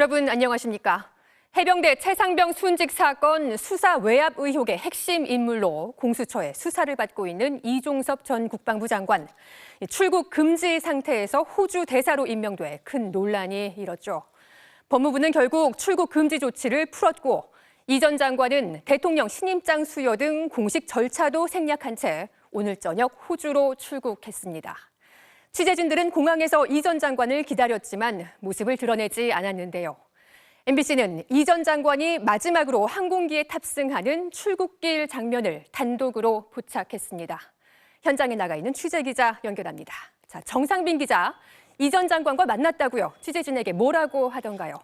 여러분 안녕하십니까? 해병대 최상병 순직 사건 수사 외압 의혹의 핵심 인물로 공수처에 수사를 받고 있는 이종섭 전 국방부 장관. 출국 금지 상태에서 호주 대사로 임명돼 큰 논란이 일었죠. 법무부는 결국 출국 금지 조치를 풀었고 이 전 장관은 대통령 신임장 수여 등 공식 절차도 생략한 채 오늘 저녁 호주로 출국했습니다. 취재진들은 공항에서 이 전 장관을 기다렸지만 모습을 드러내지 않았는데요. MBC는 이 전 장관이 마지막으로 항공기에 탑승하는 출국길 장면을 단독으로 포착했습니다. 현장에 나가 있는 취재기자 연결합니다. 자, 정상빈 기자, 이 전 장관과 만났다고요. 취재진에게 뭐라고 하던가요?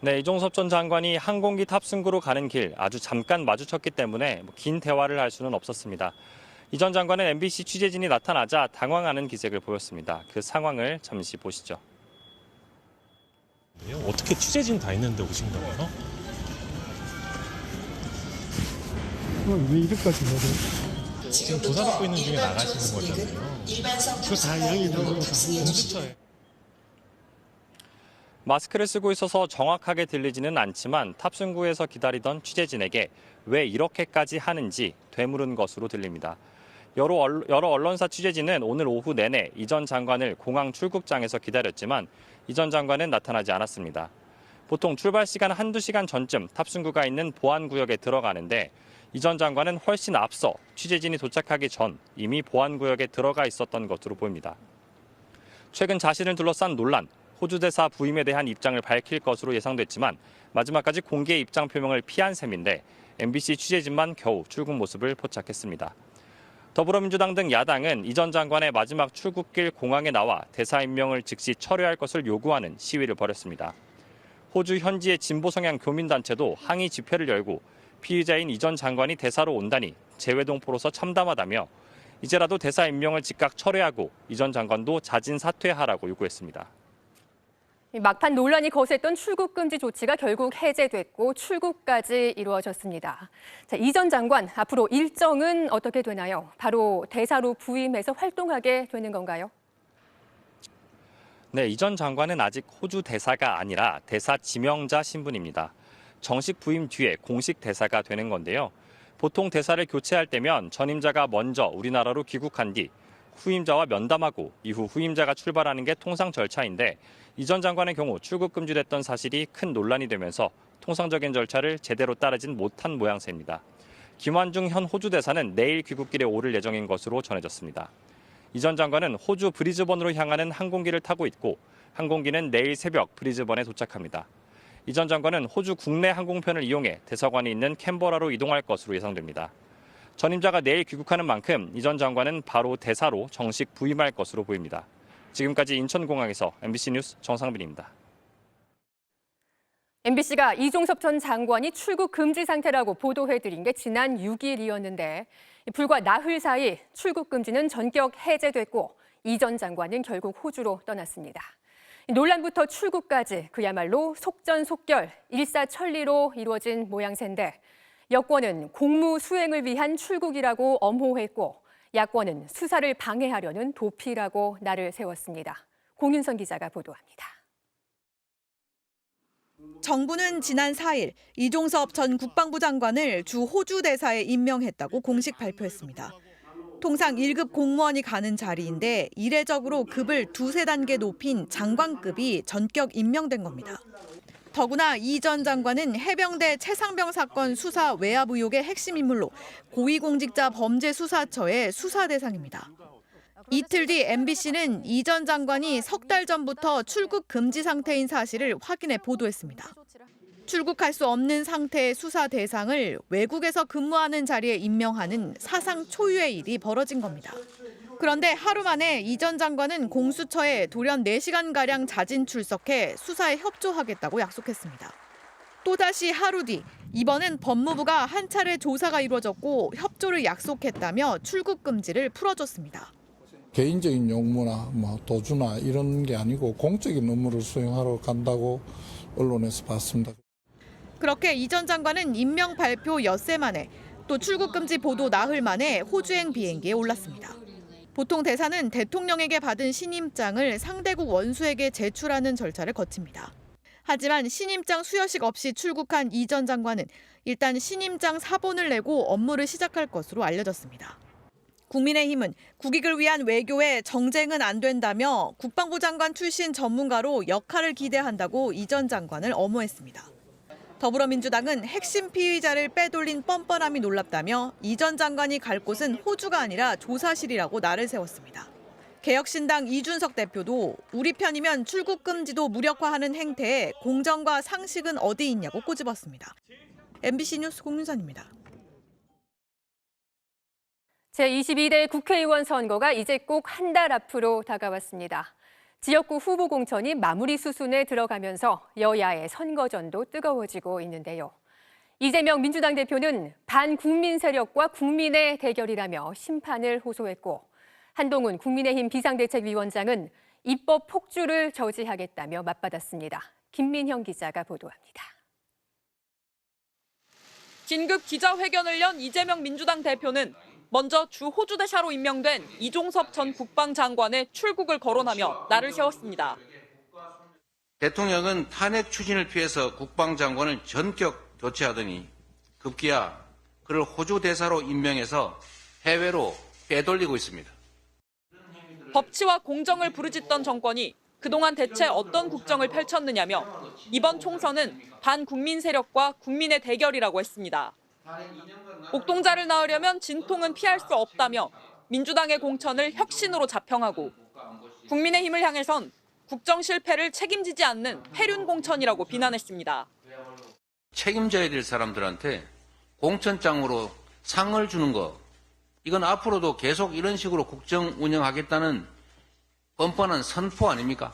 네, 이종섭 전 장관이 항공기 탑승구로 가는 길 아주 잠깐 마주쳤기 때문에 긴 대화를 할 수는 없었습니다. 이 전 장관은 MBC 취재진이 나타나자 당황하는 기색을 보였습니다. 그 상황을 잠시 보시죠. 어떻게 취재진 다 있는데 오신 거예요? 왜 이렇게까지 해야 지금 조사받고 있는 중에 나가시는 거잖아요. 그거 다 양해적으로 다 공수처에. 마스크를 쓰고 있어서 정확하게 들리지는 않지만 탑승구에서 기다리던 취재진에게 왜 이렇게까지 하는지 되물은 것으로 들립니다. 여러 언론사 취재진은 오늘 오후 내내 이 전 장관을 공항 출국장에서 기다렸지만 이 전 장관은 나타나지 않았습니다. 보통 출발 시간 한두 시간 전쯤 탑승구가 있는 보안구역에 들어가는데 이 전 장관은 훨씬 앞서 취재진이 도착하기 전 이미 보안구역에 들어가 있었던 것으로 보입니다. 최근 자신을 둘러싼 논란, 호주 대사 부임에 대한 입장을 밝힐 것으로 예상됐지만 마지막까지 공개 입장 표명을 피한 셈인데 MBC 취재진만 겨우 출국 모습을 포착했습니다. 더불어민주당 등 야당은 이 전 장관의 마지막 출국길 공항에 나와 대사 임명을 즉시 철회할 것을 요구하는 시위를 벌였습니다. 호주 현지의 진보 성향 교민단체도 항의 집회를 열고 피의자인 이 전 장관이 대사로 온다니 재외동포로서 참담하다며 이제라도 대사 임명을 즉각 철회하고 이 전 장관도 자진 사퇴하라고 요구했습니다. 막판 논란이 거셌던 출국 금지 조치가 결국 해제됐고 출국까지 이루어졌습니다. 자, 이 전 장관 앞으로 일정은 어떻게 되나요? 바로 대사로 부임해서 활동하게 되는 건가요? 네, 이 전 장관은 아직 호주 대사가 아니라 대사 지명자 신분입니다. 정식 부임 뒤에 공식 대사가 되는 건데요. 보통 대사를 교체할 때면 전임자가 먼저 우리나라로 귀국한 뒤 후임자와 면담하고 이후 후임자가 출발하는 게 통상 절차인데 이 전 장관의 경우 출국 금지됐던 사실이 큰 논란이 되면서 통상적인 절차를 제대로 따르진 못한 모양새입니다. 김완중 현 호주 대사는 내일 귀국길에 오를 예정인 것으로 전해졌습니다. 이 전 장관은 호주 브리즈번으로 향하는 항공기를 타고 있고 항공기는 내일 새벽 브리즈번에 도착합니다. 이 전 장관은 호주 국내 항공편을 이용해 대사관이 있는 캔버라로 이동할 것으로 예상됩니다. 전임자가 내일 귀국하는 만큼 이 전 장관은 바로 대사로 정식 부임할 것으로 보입니다. 지금까지 인천공항에서 MBC 뉴스 정상빈입니다. MBC가 이종섭 전 장관이 출국 금지 상태라고 보도해드린 게 지난 6일이었는데 불과 나흘 사이 출국 금지는 전격 해제됐고 이 전 장관은 결국 호주로 떠났습니다. 논란부터 출국까지 그야말로 속전속결, 일사천리로 이루어진 모양새인데 여권은 공무 수행을 위한 출국이라고 엄호했고 야권은 수사를 방해하려는 도피라고 날을 세웠습니다. 공윤선 기자가 보도합니다. 정부는 지난 4일 이종섭 전 국방부 장관을 주 호주 대사에 임명했다고 공식 발표했습니다. 통상 1급 공무원이 가는 자리인데 이례적으로 급을 두세 단계 높인 장관급이 전격 임명된 겁니다. 더구나 이 전 장관은 해병대 최상병 사건 수사 외압 의혹의 핵심 인물로 고위공직자 범죄수사처의 수사 대상입니다. 이틀 뒤 MBC는 이 전 장관이 석 달 전부터 출국 금지 상태인 사실을 확인해 보도했습니다. 출국할 수 없는 상태의 수사 대상을 외국에서 근무하는 자리에 임명하는 사상 초유의 일이 벌어진 겁니다. 그런데 하루 만에 이 전 장관은 공수처에 돌연 4시간가량 자진 출석해 수사에 협조하겠다고 약속했습니다. 또다시 하루 뒤, 이번엔 법무부가 한 차례 조사가 이루어졌고 협조를 약속했다며 출국 금지를 풀어줬습니다. 개인적인 용무나 도주나 이런 게 아니고 공적인 업무를 수행하러 간다고 언론에서 봤습니다. 그렇게 이 전 장관은 임명 발표 엿새 만에 또 출국 금지 보도 나흘 만에 호주행 비행기에 올랐습니다. 보통 대사는 대통령에게 받은 신임장을 상대국 원수에게 제출하는 절차를 거칩니다. 하지만 신임장 수여식 없이 출국한 이 전 장관은 일단 신임장 사본을 내고 업무를 시작할 것으로 알려졌습니다. 국민의힘은 국익을 위한 외교에 정쟁은 안 된다며 국방부 장관 출신 전문가로 역할을 기대한다고 이 전 장관을 엄호했습니다. 더불어민주당은 핵심 피의자를 빼돌린 뻔뻔함이 놀랍다며 이 전 장관이 갈 곳은 호주가 아니라 조사실이라고 날을 세웠습니다. 개혁신당 이준석 대표도 우리 편이면 출국 금지도 무력화하는 행태에 공정과 상식은 어디 있냐고 꼬집었습니다. MBC 뉴스 공윤선입니다. 제22대 국회의원 선거가 이제 꼭 한 달 앞으로 다가왔습니다. 지역구 후보 공천이 마무리 수순에 들어가면서 여야의 선거전도 뜨거워지고 있는데요. 이재명 민주당 대표는 반국민 세력과 국민의 대결이라며 심판을 호소했고, 한동훈 국민의힘 비상대책위원장은 입법 폭주를 저지하겠다며 맞받았습니다. 김민형 기자가 보도합니다. 긴급 기자회견을 연 이재명 민주당 대표는 먼저 주 호주 대사로 임명된 이종섭 전 국방장관의 출국을 거론하며 날을 세웠습니다. 대통령은 탄핵 추진을 피해서 국방장관을 전격 교체하더니 급기야 그를 호주 대사로 임명해서 해외로 빼돌리고 있습니다. 법치와 공정을 부르짖던 정권이 그동안 대체 어떤 국정을 펼쳤느냐며 이번 총선은 반국민 세력과 국민의 대결이라고 했습니다. 옥동자를 낳으려면 진통은 피할 수 없다며 민주당의 공천을 혁신으로 자평하고 국민의힘을 향해선 국정 실패를 책임지지 않는 폐륜 공천이라고 비난했습니다. 책임져야 될 사람들한테 공천장으로 상을 주는 거, 이건 앞으로도 계속 이런 식으로 국정 운영하겠다는 뻔뻔한 선포 아닙니까?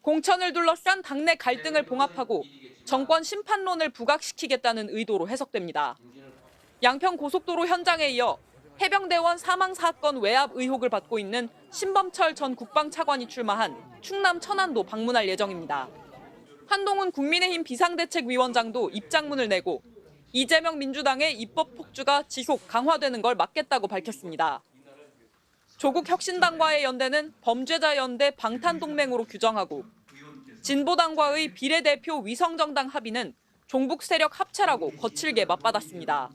공천을 둘러싼 당내 갈등을 봉합하고 정권 심판론을 부각시키겠다는 의도로 해석됩니다. 양평 고속도로 현장에 이어 해병대원 사망 사건 외압 의혹을 받고 있는 신범철 전 국방차관이 출마한 충남 천안도 방문할 예정입니다. 한동훈 국민의힘 비상대책위원장도 입장문을 내고 이재명 민주당의 입법 폭주가 지속 강화되는 걸 막겠다고 밝혔습니다. 조국 혁신당과의 연대는 범죄자 연대 방탄동맹으로 규정하고 진보당과의 비례대표 위성정당 합의는 종북 세력 합체라고 거칠게 맞받았습니다.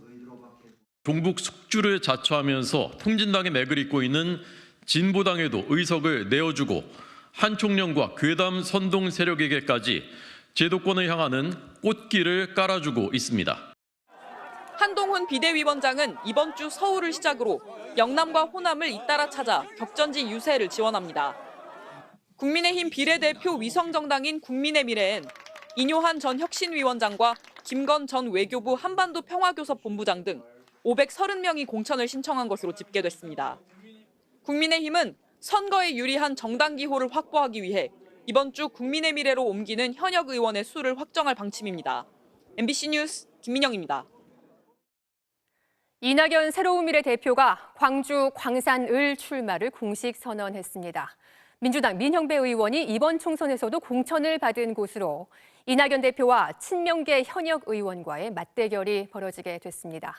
종북 숙주를 자처하면서 통진당의 맥을 잇고 있는 진보당에도 의석을 내어주고 한 총령과 괴담 선동 세력에게까지 제도권을 향하는 꽃길을 깔아주고 있습니다. 한동훈 비대위원장은 이번 주 서울을 시작으로 영남과 호남을 잇따라 찾아 격전지 유세를 지원합니다. 국민의힘 비례대표 위성정당인 국민의 미래엔 인효한 전 혁신위원장과 김건 전 외교부 한반도 평화교섭본부장 등 530명이 공천을 신청한 것으로 집계됐습니다. 국민의힘은 선거에 유리한 정당 기호를 확보하기 위해 이번 주 국민의 미래로 옮기는 현역 의원의 수를 확정할 방침입니다. MBC 뉴스 김민영입니다. 이낙연 새로운미래 대표가 광주 광산을 출마를 공식 선언했습니다. 민주당 민형배 의원이 이번 총선에서도 공천을 받은 곳으로 이낙연 대표와 친명계 현역 의원과의 맞대결이 벌어지게 됐습니다.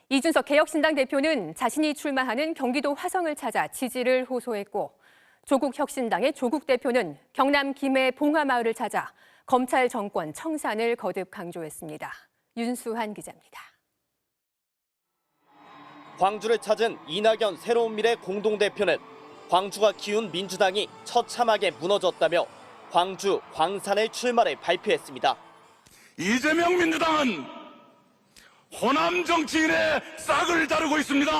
이준석 개혁신당 대표는 자신이 출마하는 경기도 화성을 찾아 지지를 호소했고, 조국 혁신당의 조국 대표는 경남 김해 봉화마을을 찾아 검찰 정권 청산을 거듭 강조했습니다. 윤수한 기자입니다. 광주를 찾은 이낙연 새로운미래 공동대표는 광주가 키운 민주당이 처참하게 무너졌다며 광주 광산의 출마를 발표했습니다. 이재명 민주당은 호남 정치인의 싹을 자르고 있습니다.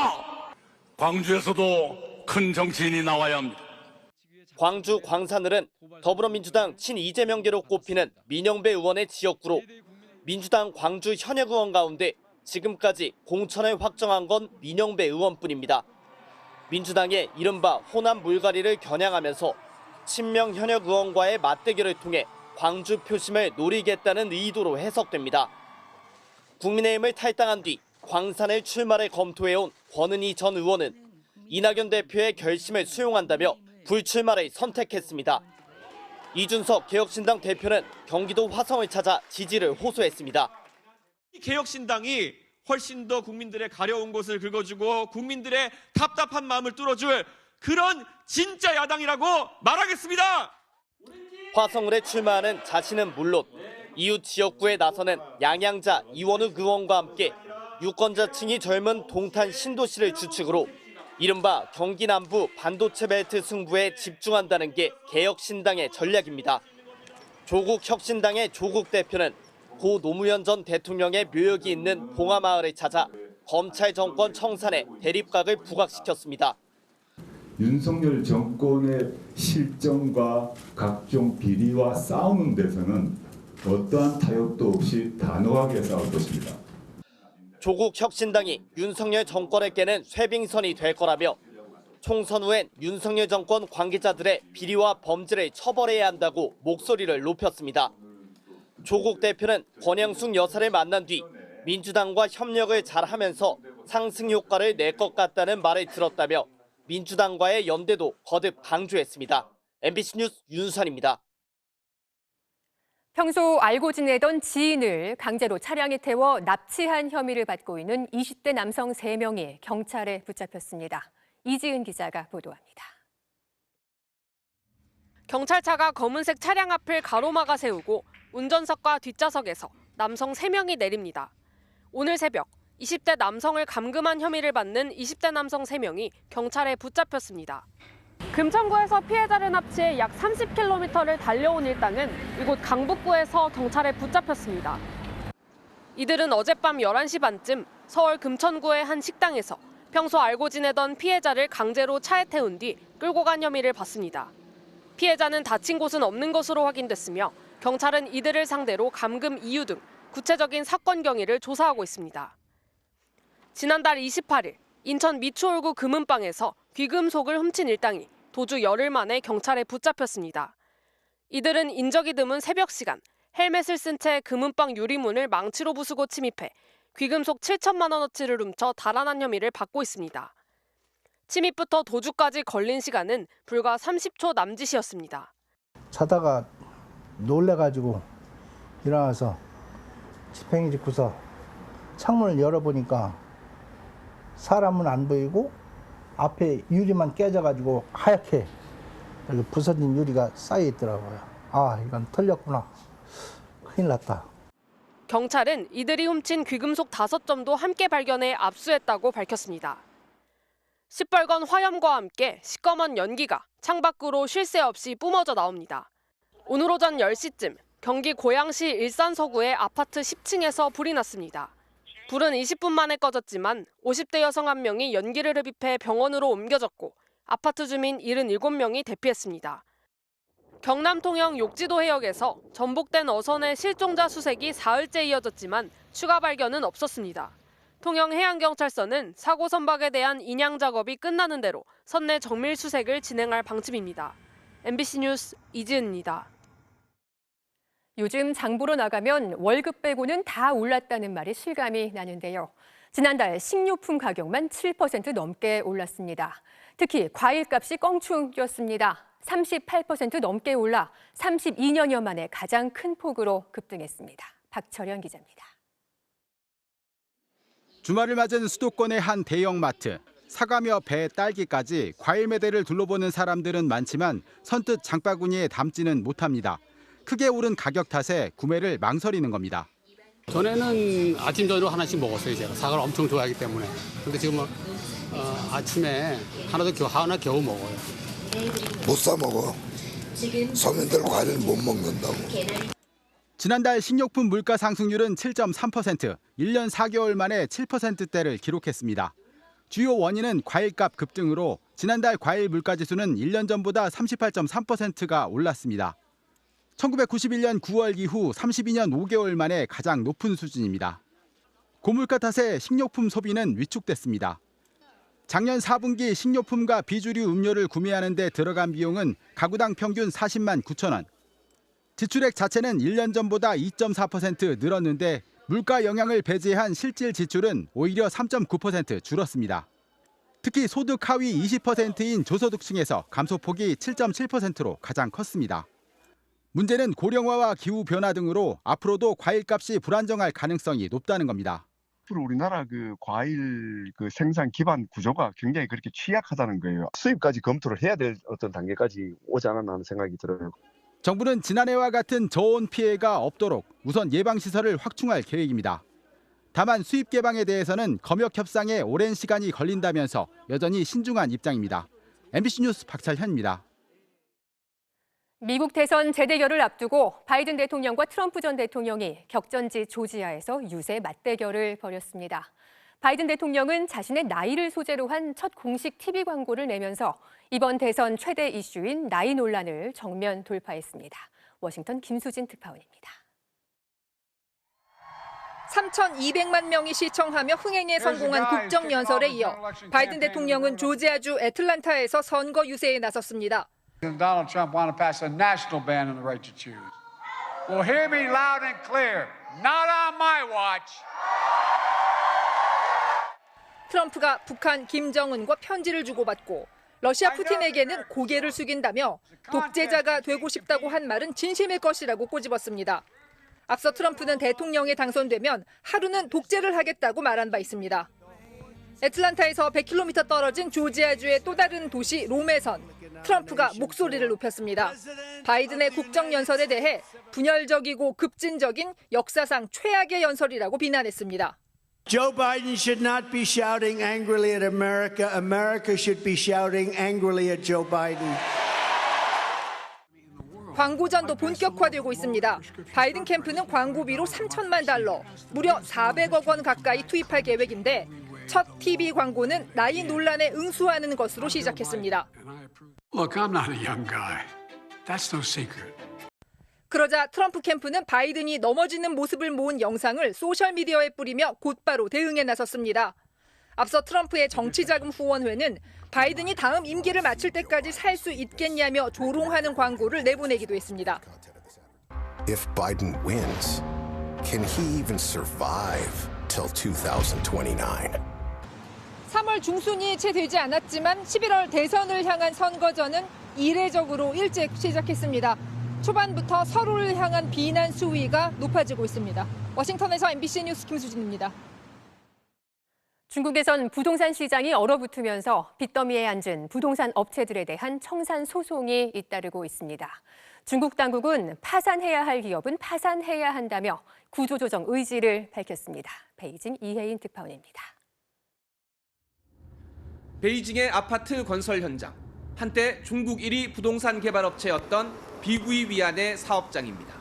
광주에서도 큰 정치인이 나와야 합니다. 광주 광산을은 더불어민주당 친이재명계로 꼽히는 민영배 의원의 지역구로 민주당 광주 현역 의원 가운데 지금까지 공천을 확정한 건 민영배 의원뿐입니다. 민주당의 이른바 호남 물갈이를 겨냥하면서 친명 현역 의원과의 맞대결을 통해 광주 표심을 노리겠다는 의도로 해석됩니다. 국민의힘을 탈당한 뒤 광산을 출마를 검토해온 권은희 전 의원은 이낙연 대표의 결심을 수용한다며 불출마를 선택했습니다. 이준석 개혁신당 대표는 경기도 화성을 찾아 지지를 호소했습니다. 개혁신당이 훨씬 더 국민들의 가려운 곳을 긁어주고 국민들의 답답한 마음을 뚫어줄 그런 진짜 야당이라고 말하겠습니다. 화성을에 출마하는 자신은 물론 이웃 지역구에 나서는 양양자 이원우 의원과 함께 유권자층이 젊은 동탄 신도시를 주축으로 이른바 경기 남부 반도체 벨트 승부에 집중한다는 게 개혁신당의 전략입니다. 조국혁신당의 조국 대표는 고 노무현 전 대통령의 묘역이 있는 봉하마을을 찾아 검찰 정권 청산에 대립각을 부각시켰습니다. 윤석열 정권의 실정과 각종 비리와 싸우는 데서는 어떠한 타협도 없이 단호하게 싸울 것입니다. 조국혁신당이 윤석열 정권을 깨는 쇄빙선이 될 거라며 총선 후엔 윤석열 정권 관계자들의 비리와 범죄를 처벌해야 한다고 목소리를 높였습니다. 조국 대표는 권영숙 여사를 만난 뒤 민주당과 협력을 잘하면서 상승 효과를 낼 것 같다는 말을 들었다며 민주당과의 연대도 거듭 강조했습니다. MBC 뉴스 윤선입니다. 평소 알고 지내던 지인을 강제로 차량에 태워 납치한 혐의를 받고 있는 20대 남성 3명이 경찰에 붙잡혔습니다. 이지은 기자가 보도합니다. 경찰차가 검은색 차량 앞을 가로막아 세우고 운전석과 뒷좌석에서 남성 3명이 내립니다. 오늘 새벽 20대 남성을 감금한 혐의를 받는 20대 남성 3명이 경찰에 붙잡혔습니다. 금천구에서 피해자를 납치해 약 30km를 달려온 일당은 이곳 강북구에서 경찰에 붙잡혔습니다. 이들은 어젯밤 11시 반쯤 서울 금천구의 한 식당에서 평소 알고 지내던 피해자를 강제로 차에 태운 뒤 끌고 간 혐의를 받습니다. 피해자는 다친 곳은 없는 것으로 확인됐으며 경찰은 이들을 상대로 감금 이유 등 구체적인 사건 경위를 조사하고 있습니다. 지난달 28일 인천 미추홀구 금은방에서 귀금속을 훔친 일당이 도주 열흘 만에 경찰에 붙잡혔습니다. 이들은 인적이 드문 새벽 시간 헬멧을 쓴 채 금은방 유리문을 망치로 부수고 침입해 귀금속 7천만 원어치를 훔쳐 달아난 혐의를 받고 있습니다. 침입부터 도주까지 걸린 시간은 불과 30초 남짓이었습니다. 자다가 놀래가지고 일어나서 지팽이 짚고서 창문을 열어보니까 사람은 안 보이고 앞에 유리만 깨져가지고 하얗게 이렇게 부서진 유리가 쌓여 있더라고요. 아, 이건 털렸구나. 큰일 났다. 경찰은 이들이 훔친 귀금속 5점도 함께 발견해 압수했다고 밝혔습니다. 시뻘건 화염과 함께 시꺼먼 연기가 창밖으로 쉴 새 없이 뿜어져 나옵니다. 오늘 오전 10시쯤 경기 고양시 일산 서구의 아파트 10층에서 불이 났습니다. 불은 20분 만에 꺼졌지만 50대 여성 1명이 연기를 흡입해 병원으로 옮겨졌고 아파트 주민 77명이 대피했습니다. 경남 통영 욕지도 해역에서 전복된 어선의 실종자 수색이 사흘째 이어졌지만 추가 발견은 없었습니다. 통영해양경찰서는 사고 선박에 대한 인양 작업이 끝나는 대로 선내 정밀 수색을 진행할 방침입니다. MBC 뉴스 이지은입니다. 요즘 장 보러 나가면 월급 빼고는 다 올랐다는 말이 실감이 나는데요. 지난달 식료품 가격만 7% 넘게 올랐습니다. 특히 과일값이 껑충 뛰었습니다. 38% 넘게 올라 32년여 만에 가장 큰 폭으로 급등했습니다. 박철현 기자입니다. 주말을 맞은 수도권의 한 대형마트. 사과며 배, 딸기까지 과일 매대를 둘러보는 사람들은 많지만 선뜻 장바구니에 담지는 못합니다. 크게 오른 가격 탓에 구매를 망설이는 겁니다. 전에는 아침 저녁으로 하나씩 먹었어요. 제가 사과를 엄청 좋아하기 때문에. 근데 지금은 아침에 하나 겨우 먹어요. 못 사 먹어. 서민들 과일을 못 먹는다고. 지난달 식료품 물가 상승률은 7.3%, 1년 4개월 만에 7%대를 기록했습니다. 주요 원인은 과일값 급등으로 지난달 과일 물가지수는 1년 전보다 38.3%가 올랐습니다. 1991년 9월 이후 32년 5개월 만에 가장 높은 수준입니다. 고물가 탓에 식료품 소비는 위축됐습니다. 작년 4분기 식료품과 비주류 음료를 구매하는 데 들어간 비용은 가구당 평균 40만 9천 원. 지출액 자체는 1년 전보다 2.4% 늘었는데 물가 영향을 배제한 실질 지출은 오히려 3.9% 줄었습니다. 특히 소득 하위 20%인 저소득층에서 감소폭이 7.7%로 가장 컸습니다. 문제는 고령화와 기후변화 등으로 앞으로도 과일값이 불안정할 가능성이 높다는 겁니다. 앞으로 우리나라 그 과일 그 생산 기반 구조가 굉장히 그렇게 취약하다는 거예요. 수입까지 검토를 해야 될 어떤 단계까지 오지 않았나 하는 생각이 들어요. 정부는 지난해와 같은 저온 피해가 없도록 우선 예방시설을 확충할 계획입니다. 다만 수입 개방에 대해서는 검역 협상에 오랜 시간이 걸린다면서 여전히 신중한 입장입니다. MBC 뉴스 박철현입니다. 미국 대선 재대결을 앞두고 바이든 대통령과 트럼프 전 대통령이 격전지 조지아에서 유세 맞대결을 벌였습니다. 바이든 대통령은 자신의 나이를 소재로 한 첫 공식 TV 광고를 내면서 이번 대선 최대 이슈인 나이 논란을 정면 돌파했습니다. 워싱턴 김수진 특파원입니다. 3,200만 명이 시청하며 흥행에 성공한 국정연설에 이어 바이든 대통령은 조지아주 애틀란타에서 선거 유세에 나섰습니다. Donald Trump want to pass a national ban on the right to choose. Well, hear me loud and clear. Not on my watch. 트럼프가 북한 김정은과 편지를 주고받고 러시아 푸틴에게는 고개를 숙인다며 독재자가 되고 싶다고 한 말은 진심일 것이라고 꼬집었습니다. 앞서 트럼프는 대통령에 당선되면 하루는 독재를 하겠다고 말한 바 있습니다. 애틀란타에서 100km 떨어진 조지아주의 또 다른 도시 롬에선 트럼프가 목소리를 높였습니다. 바이든의 국정연설에 대해 분열적이고 급진적인 역사상 최악의 연설이라고 비난했습니다. Joe Biden should not be shouting angrily at America. America should be shouting angrily at Joe Biden. 광고전도 본격화되고 있습니다. 바이든 캠프는 광고비로 3천만 달러, 무려 400억 원 가까이 투입할 계획인데 첫 TV 광고는 나이 논란에 응수하는 것으로 시작했습니다. Look, I'm not a young guy. That's no secret. 그러자 트럼프 캠프는 바이든이 넘어지는 모습을 모은 영상을 소셜미디어에 뿌리며 곧바로 대응에 나섰습니다. 앞서 트럼프의 정치자금 후원회는 바이든이 다음 임기를 마칠 때까지 살 수 있겠냐며 조롱하는 광고를 내보내기도 했습니다. If Biden wins, can he even survive till 2029? 3월 중순이 채 되지 않았지만 11월 대선을 향한 선거전은 이례적으로 일찍 시작했습니다. 초반부터 서로를 향한 비난 수위가 높아지고 있습니다. 워싱턴에서 MBC 뉴스 김수진입니다. 중국에선 부동산 시장이 얼어붙으면서 빚더미에 앉은 부동산 업체들에 대한 청산 소송이 잇따르고 있습니다. 중국 당국은 파산해야 할 기업은 파산해야 한다며 구조조정 의지를 밝혔습니다. 베이징 이혜인 특파원입니다. 베이징의 아파트 건설 현장. 한때 중국 1위 부동산 개발업체였던 비구이 위안의 사업장입니다.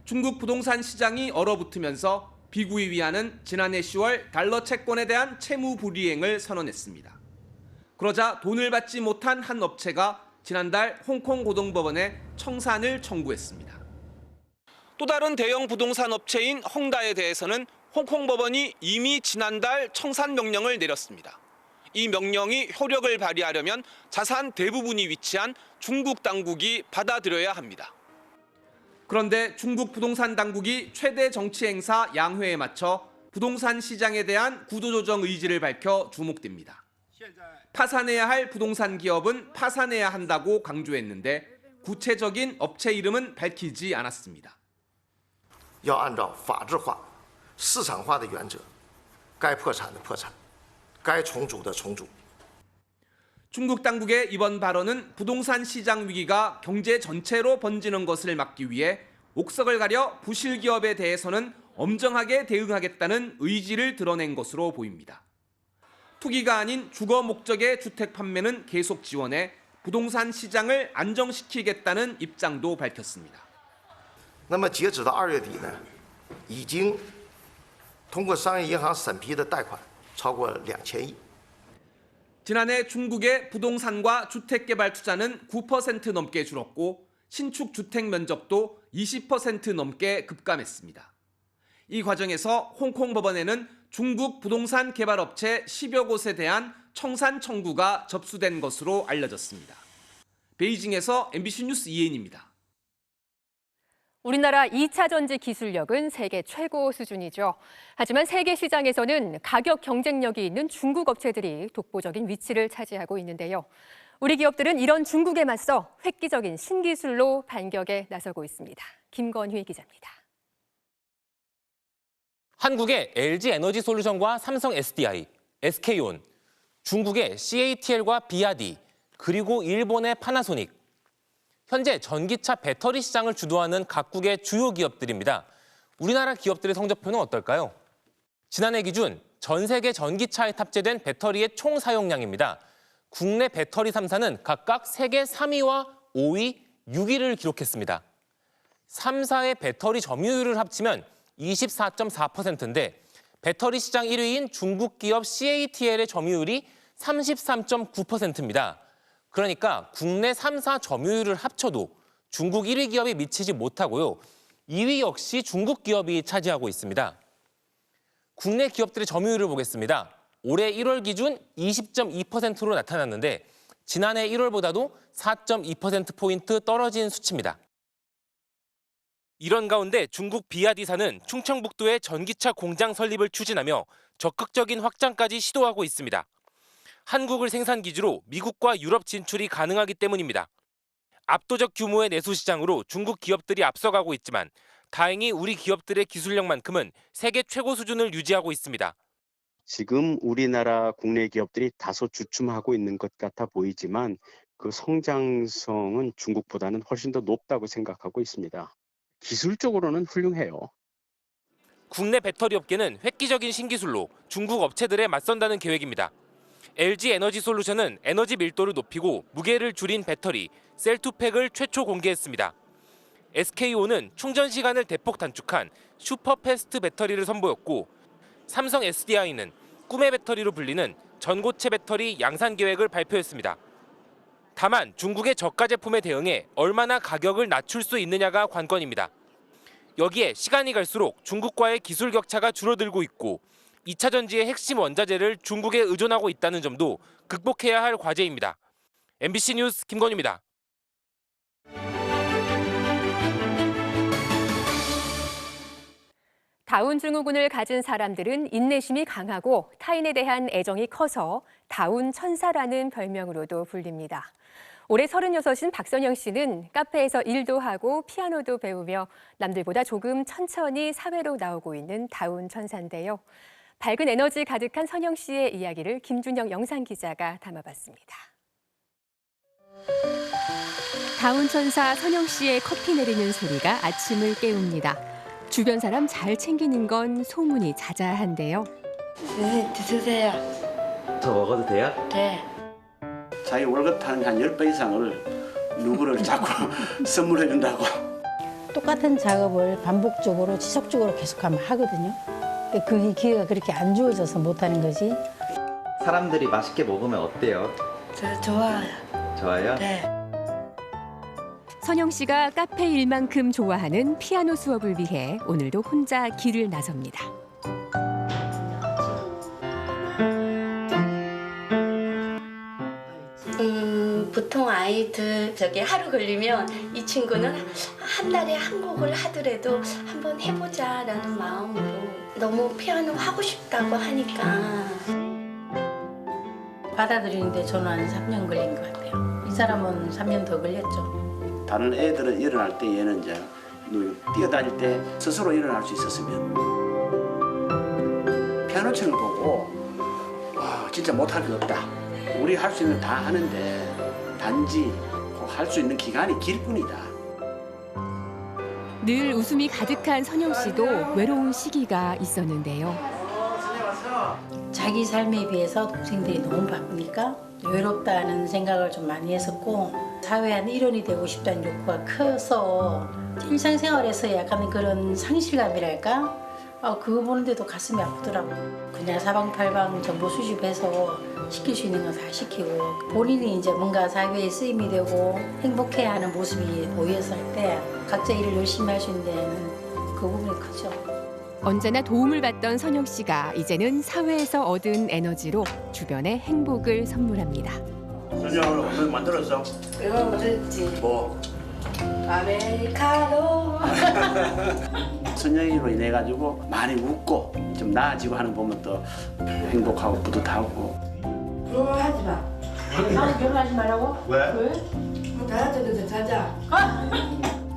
중국 부동산 시장이 얼어붙으면서 비구이 위안은 지난해 10월 달러 채권에 대한 채무 불이행을 선언했습니다. 그러자 돈을 받지 못한 한 업체가 지난달 홍콩 고등법원에 청산을 청구했습니다. 또 다른 대형 부동산 업체인 헝다에 대해서는 홍콩 법원이 이미 지난달 청산 명령을 내렸습니다. 이 명령이 효력을 발휘하려면 자산 대부분이 위치한 중국 당국이 받아들여야 합니다. 그런데 중국 부동산 당국이 최대 정치 행사 양회에 맞춰 부동산 시장에 대한 구조조정 의지를 밝혀 주목됩니다. 파산해야 할 부동산 기업은 파산해야 한다고 강조했는데 구체적인 업체 이름은 밝히지 않았습니다. 要按照法治化、市场化的原则，该破产的破产，该重组的重组。 중국 당국의 이번 발언은 부동산 시장 위기가 경제 전체로 번지는 것을 막기 위해 옥석을 가려 부실 기업에 대해서는 엄정하게 대응하겠다는 의지를 드러낸 것으로 보입니다. 투기가 아닌 주거 목적의 주택 판매는 계속 지원해 부동산 시장을 안정시키겠다는 입장도 밝혔습니다. 那么截止到2月底呢，已经通过商业银行审批的贷款超过2000亿。 지난해 중국의 부동산과 주택개발 투자는 9% 넘게 줄었고 신축 주택 면적도 20% 넘게 급감했습니다. 이 과정에서 홍콩 법원에는 중국 부동산 개발업체 10여 곳에 대한 청산 청구가 접수된 것으로 알려졌습니다. 베이징에서 MBC 뉴스 이혜인입니다. 우리나라 2차 전지 기술력은 세계 최고 수준이죠. 하지만 세계 시장에서는 가격 경쟁력이 있는 중국 업체들이 독보적인 위치를 차지하고 있는데요. 우리 기업들은 이런 중국에 맞서 획기적인 신기술로 반격에 나서고 있습니다. 김건휘 기자입니다. 한국의 LG 에너지솔루션과 삼성 SDI, SK온, 중국의 CATL과 비아디, 그리고 일본의 파나소닉. 현재 전기차 배터리 시장을 주도하는 각국의 주요 기업들입니다. 우리나라 기업들의 성적표는 어떨까요? 지난해 기준 전 세계 전기차에 탑재된 배터리의 총 사용량입니다. 국내 배터리 3사는 각각 세계 3위와 5위, 6위를 기록했습니다. 3사의 배터리 점유율을 합치면 24.4%인데 배터리 시장 1위인 중국 기업 CATL의 점유율이 33.9%입니다. 그러니까 국내 3사 점유율을 합쳐도 중국 1위 기업이 미치지 못하고요. 2위 역시 중국 기업이 차지하고 있습니다. 국내 기업들의 점유율을 보겠습니다. 올해 1월 기준 20.2%로 나타났는데 지난해 1월보다도 4.2%포인트 떨어진 수치입니다. 이런 가운데 중국 비아디사는 충청북도에 전기차 공장 설립을 추진하며 적극적인 확장까지 시도하고 있습니다. 한국을 생산 기지로 미국과 유럽 진출이 가능하기 때문입니다. 압도적 규모의 내수 시장으로 중국 기업들이 앞서가고 있지만 다행히 우리 기업들의 기술력만큼은 세계 최고 수준을 유지하고 있습니다. 지금 우리나라 국내 기업들이 다소 주춤하고 있는 것 같아 보이지만 그 성장성은 중국보다는 훨씬 더 높다고 생각하고 있습니다. 기술적으로는 훌륭해요. 국내 배터리 업계는 획기적인 신기술로 중국 업체들에 맞선다는 계획입니다. LG 에너지솔루션은 에너지 밀도를 높이고 무게를 줄인 배터리 셀2팩을 최초 공개했습니다. SK온은 충전 시간을 대폭 단축한 슈퍼패스트 배터리를 선보였고 삼성 SDI는 꿈의 배터리로 불리는 전고체 배터리 양산 계획을 발표했습니다. 다만 중국의 저가 제품에 대응해 얼마나 가격을 낮출 수 있느냐가 관건입니다. 여기에 시간이 갈수록 중국과의 기술 격차가 줄어들고 있고 2차 전지의 핵심 원자재를 중국에 의존하고 있다는 점도 극복해야 할 과제입니다. MBC 뉴스 김건우입니다. 다운 증후군을 가진 사람들은 인내심이 강하고 타인에 대한 애정이 커서 다운 천사라는 별명으로도 불립니다. 올해 36인 박선영 씨는 카페에서 일도 하고 피아노도 배우며 남들보다 조금 천천히 사회로 나오고 있는 다운 천사인데요. 밝은 에너지 가득한 선영 씨의 이야기를 김준영 영상기자가 담아봤습니다. 다운 천사 선영 씨의 커피 내리는 소리가 아침을 깨웁니다. 주변 사람 잘 챙기는 건 소문이 자자한데요. 네, 드세요. 저 먹어도 돼요? 네. 자기 월급 타는 한 10배 이상을 누구를 자꾸 선물해 준다고. 똑같은 작업을 반복적으로 지속적으로 계속하면 하거든요. 근데 그게 기회가 그렇게 안 주어져서 못하는 거지. 사람들이 맛있게 먹으면 어때요? 저 좋아요. 좋아요? 네. 선영 씨가 카페 일만큼 좋아하는 피아노 수업을 위해 오늘도 혼자 길을 나섭니다. 보통 아이들 하루 걸리면 이 친구는 한 달에 한 곡을 하더라도 한번 해보자라는 마음으로 너무 피아노 하고 싶다고 하니까 받아들이는데 저는 한 3년 걸린 것 같아요. 이 사람은 3년 더 걸렸죠. 다른 애들은 일어날 때 얘는 이제 뛰어다닐 때 스스로 일어날 수 있었으면 피아노 치는 거 보고 와 진짜 못할 게 없다. 우리 할 수 있는 거 다 하는데 단지 할 수 있는 기간이 길 뿐이다. 늘 웃음이 가득한 선영 씨도 외로운 시기가 있었는데요. 자기 삶에 비해서 동생들이 너무 바쁘니까 외롭다는 생각을 좀 많이 했었고 사회 한 일원이 되고 싶다는 욕구가 커서 일상생활에서 약간 그런 상실감이랄까? 그거 보는데도 가슴이 아프더라고요. 그냥 사방팔방 정보 수집해서 시킬 수 있는 건 다 시키고 본인이 이제 뭔가 사회에 쓰임이 되고 행복해하는 모습이 보였을 때 각자 일을 열심히 할 수 있는 데는 그 부분이 크죠. 언제나 도움을 받던 선영 씨가 이제는 사회에서 얻은 에너지로 주변에 행복을 선물합니다. 선영 오늘 어떻게 만들었어? 이거 못했지. 뭐? 아메리카노. 선영이로 인해 가지고 많이 웃고 좀 나아지고 하는 거 보면 또 행복하고 뿌듯하고. 그거 하지 마. 나는 결혼하지 말라고? 왜? 다 저기서 자자.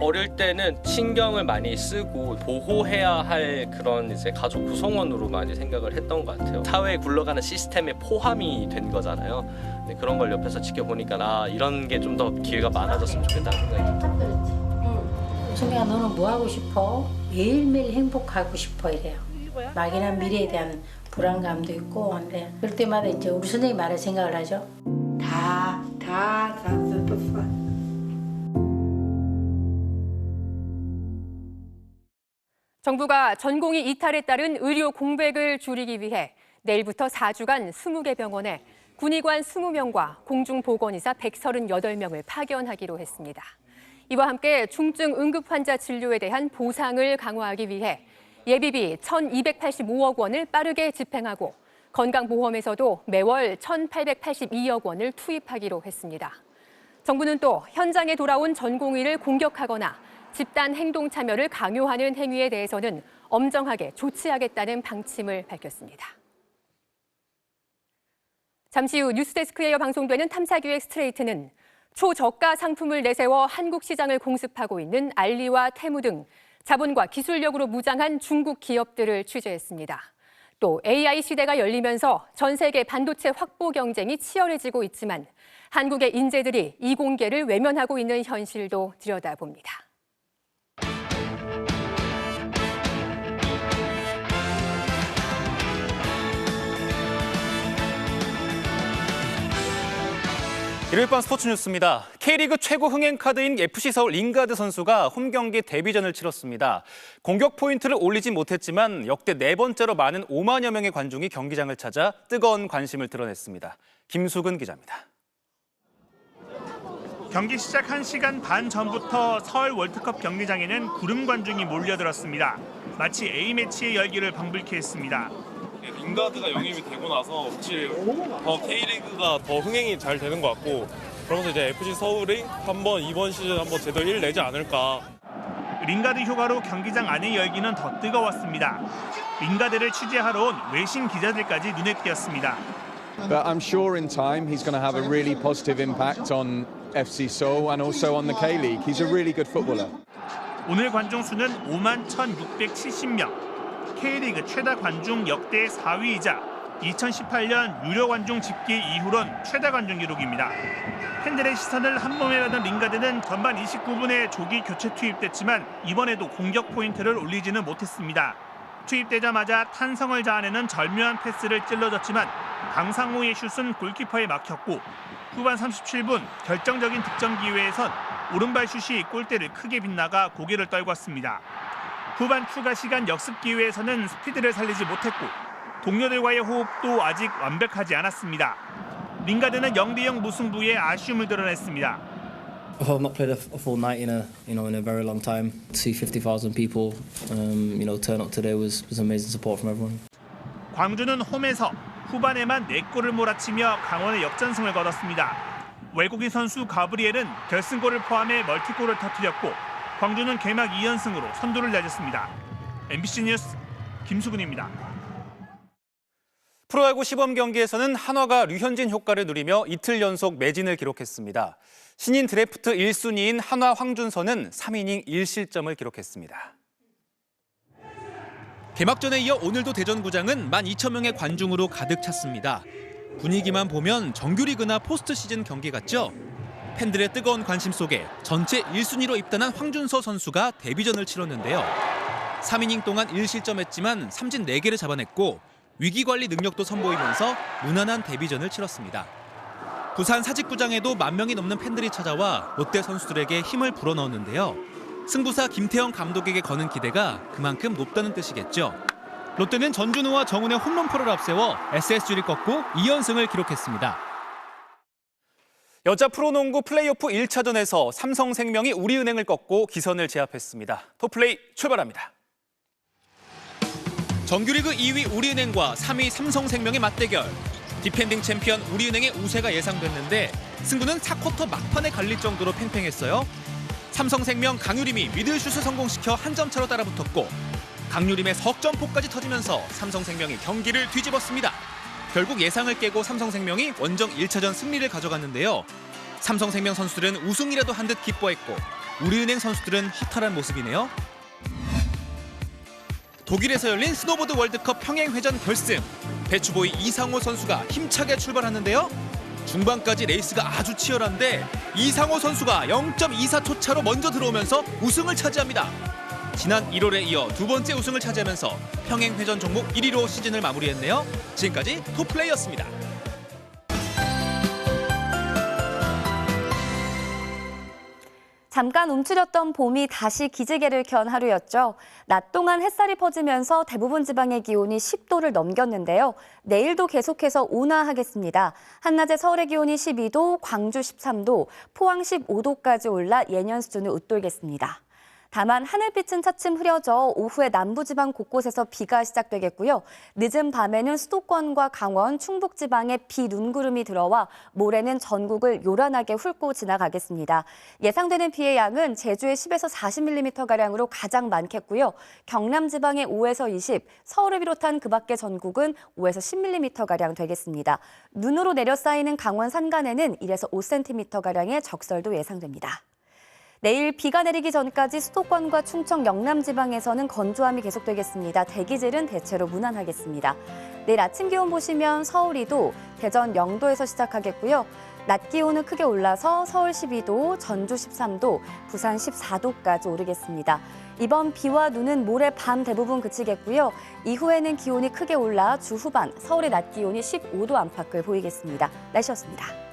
어릴 때는 신경을 많이 쓰고 보호해야 할 그런 이제 가족 구성원으로 많이 생각을 했던 것 같아요. 사회에 굴러가는 시스템에 포함이 된 거잖아요. 근데 그런 걸 옆에서 지켜보니까 이런 게 좀 더 기회가 많아졌으면 좋겠다는 생각이. 소미야, 너는 뭐 하고 싶어? 매일매일 행복하고 싶어 이래요. 막연한 미래에 대한 불안감도 있고 근데 그럴 때마다 이제 우리 선생님 말을 생각을 하죠. 다 썼어. 정부가 전공의 이탈에 따른 의료 공백을 줄이기 위해 내일부터 4주간 20개 병원에 군의관 20명과 공중보건의사 138명을 파견하기로 했습니다. 이와 함께 중증 응급 환자 진료에 대한 보상을 강화하기 위해 예비비 1,285억 원을 빠르게 집행하고 건강보험에서도 매월 1,882억 원을 투입하기로 했습니다. 정부는 또 현장에 돌아온 전공의를 공격하거나 집단 행동 참여를 강요하는 행위에 대해서는 엄정하게 조치하겠다는 방침을 밝혔습니다. 잠시 후 뉴스데스크에 이어 방송되는 탐사기획 스트레이트는 초저가 상품을 내세워 한국 시장을 공습하고 있는 알리와 테무 등 자본과 기술력으로 무장한 중국 기업들을 취재했습니다. 또 AI 시대가 열리면서 전 세계 반도체 확보 경쟁이 치열해지고 있지만 한국의 인재들이 이 공개를 외면하고 있는 현실도 들여다봅니다. 일요일 밤 스포츠 뉴스입니다. K리그 최고 흥행 카드인 FC서울 링가드 선수가 홈경기 데뷔전을 치렀습니다. 공격 포인트를 올리지 못했지만 역대 4번째로 많은 5만여 명의 관중이 경기장을 찾아 뜨거운 관심을 드러냈습니다. 김수근 기자입니다. 경기 시작 1시간 반 전부터 서울 월드컵 경기장에는 구름 관중이 몰려들었습니다. 마치 A매치의 열기를 방불케 했습니다. 링가드가 영입이 되고 나서 혹시 더 K리그가 더 흥행이 잘 되는 것 같고 그러면서 이제 FC 서울이 이번 시즌 한번 제대로 1 내지 않을까. 링가드 효과로 경기장 안의 열기는 더 뜨거웠습니다. 링가드를 취재하러 온 외신 기자들까지 눈에 띄었습니다. But I'm sure in time he's going to have a really positive impact on FC Seoul and also on the K-League. He's a really good footballer. 오늘 관중 수는 51,670명. K리그 최다 관중 역대 4위이자 2018년 유료 관중 집계 이후론 최다 관중 기록입니다. 팬들의 시선을 한 몸에 받은 링가드는 전반 29분에 조기 교체 투입됐지만 이번에도 공격 포인트를 올리지는 못했습니다. 투입되자마자 탄성을 자아내는 절묘한 패스를 찔러줬지만 강상우의 슛은 골키퍼에 막혔고 후반 37분 결정적인 득점 기회에선 오른발 슛이 골대를 크게 빗나가 고개를 떨궜습니다. 후반 추가 시간 역습 기회에서는 스피드를 살리지 못했고 동료들과의 호흡도 아직 완벽하지 않았습니다. 링가드는 0대0 무승부에 아쉬움을 드러냈습니다. I've not played a full night in a very long time. To see 50,000 people, turn up today was amazing support from everyone. 광주는 홈에서 후반에만 4골을 몰아치며 강원의 역전승을 거뒀습니다. 외국인 선수 가브리엘은 결승골을 포함해 멀티골을 터뜨렸고 광주는 개막 2연승으로 선두를 내줬습니다. MBC 뉴스 김수근입니다. 프로야구 시범 경기에서는 한화가 류현진 효과를 누리며 이틀 연속 매진을 기록했습니다. 신인 드래프트 1순위인 한화 황준서는 3이닝 1실점을 기록했습니다. 개막전에 이어 오늘도 대전구장은 12,000명의 관중으로 가득 찼습니다. 분위기만 보면 정규리그나 포스트 시즌 경기 같죠? 팬들의 뜨거운 관심 속에 전체 1순위로 입단한 황준서 선수가 데뷔전을 치렀는데요. 3이닝 동안 1실점했지만 삼진 4개를 잡아냈고 위기관리 능력도 선보이면서 무난한 데뷔전을 치렀습니다. 부산 사직구장에도 10,000명이 넘는 팬들이 찾아와 롯데 선수들에게 힘을 불어넣었는데요. 승부사 김태형 감독에게 거는 기대가 그만큼 높다는 뜻이겠죠. 롯데는 전준우와 정훈의 홈런포를 앞세워 SSG를 꺾고 2연승을 기록했습니다. 여자 프로농구 플레이오프 1차전에서 삼성생명이 우리은행을 꺾고 기선을 제압했습니다. 톱플레이 출발합니다. 정규리그 2위 우리은행과 3위 삼성생명의 맞대결. 디펜딩 챔피언 우리은행의 우세가 예상됐는데 승부는 4쿼터 막판에 갈릴 정도로 팽팽했어요. 삼성생명 강유림이 미들슛을 성공시켜 한 점 차로 따라붙었고 강유림의 석점포까지 터지면서 삼성생명이 경기를 뒤집었습니다. 결국 예상을 깨고 삼성생명이 원정 1차전 승리를 가져갔는데요. 삼성생명 선수들은 우승이라도 한 듯 기뻐했고 우리은행 선수들은 허탈한 모습이네요. 독일에서 열린 스노보드 월드컵 평행회전 결승. 배추보이 이상호 선수가 힘차게 출발하는데요. 중반까지 레이스가 아주 치열한데 이상호 선수가 0.24초 차로 먼저 들어오면서 우승을 차지합니다. 지난 1월에 이어 두 번째 우승을 차지하면서 평행회전 종목 1위로 시즌을 마무리했네요. 지금까지 톱플레이였습니다. 잠깐 움츠렸던 봄이 다시 기지개를 켠 하루였죠. 낮 동안 햇살이 퍼지면서 대부분 지방의 기온이 10도를 넘겼는데요. 내일도 계속해서 온화하겠습니다. 한낮에 서울의 기온이 12도, 광주 13도, 포항 15도까지 올라 예년 수준을 웃돌겠습니다. 다만 하늘빛은 차츰 흐려져 오후에 남부지방 곳곳에서 비가 시작되겠고요. 늦은 밤에는 수도권과 강원, 충북지방에 비 눈구름이 들어와 모레는 전국을 요란하게 훑고 지나가겠습니다. 예상되는 비의 양은 제주에 10에서 40mm가량으로 가장 많겠고요. 경남지방에 5에서 20, 서울을 비롯한 그 밖의 전국은 5에서 10mm가량 되겠습니다. 눈으로 내려 쌓이는 강원 산간에는 1에서 5cm가량의 적설도 예상됩니다. 내일 비가 내리기 전까지 수도권과 충청, 영남 지방에서는 건조함이 계속되겠습니다. 대기질은 대체로 무난하겠습니다. 내일 아침 기온 보시면 서울이도 대전 0도에서 시작하겠고요. 낮 기온은 크게 올라서 서울 12도, 전주 13도, 부산 14도까지 오르겠습니다. 이번 비와 눈은 모레 밤 대부분 그치겠고요. 이후에는 기온이 크게 올라 주 후반 서울의 낮 기온이 15도 안팎을 보이겠습니다. 날씨였습니다.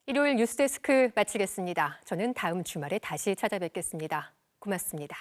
일요일 뉴스데스크 마치겠습니다. 저는 다음 주말에 다시 찾아뵙겠습니다. 고맙습니다.